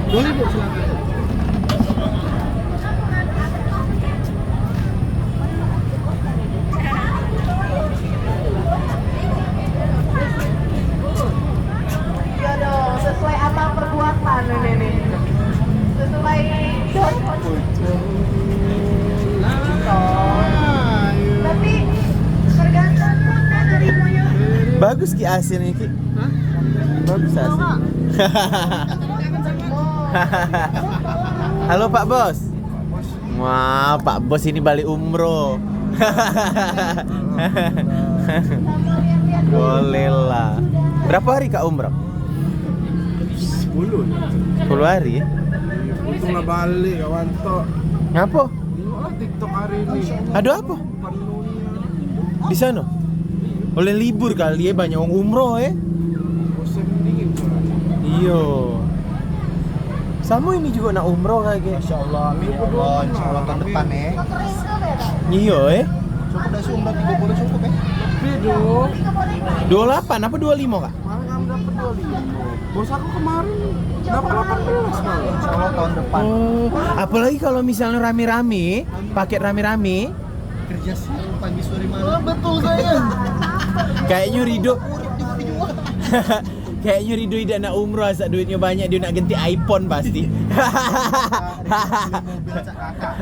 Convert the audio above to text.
Boleh Bu, silakan. Iya dong, sesuai amal perbuatan ini. Sesuai dosa. Tapi tergantung kan harimaunya. Bagus Ki hasilnya Ki. Hah? Bagus hasil. Halo Pak Bos. Wah, Pak Bos ini balik umroh. Boleh lah. Berapa hari Kak umroh? 10. 10 hari ya? Untung nggak balik kawan tok. Ngapa? Tengoklah TikTok hari ini. Ada apa? Di sana? Oleh libur kali ya, banyak orang umroh ya. Bosan dingin soalnya. Iya. Sama ini juga nak umroh kayak. Masya Allah, amin ya Allah, insya Allah tahun depan ya. Iya Cukup dah sih umrah 30 cukup ya. Lebih dong. 28 apa 25 Kak? Kemarin kamu dapat 25. Bos aku kemarin dapat 18 malah. Insya Allah tahun depan. Oh, apalagi kalau misalnya rame-rame, paket rame-rame, Kerja siang pagi sore Oh, malam. betul sayang. kayaknya Rido kayaknya Rido tidak nak umroh, asal duitnya banyak dia nak ganti iPhone pasti. Mobil cak kakak.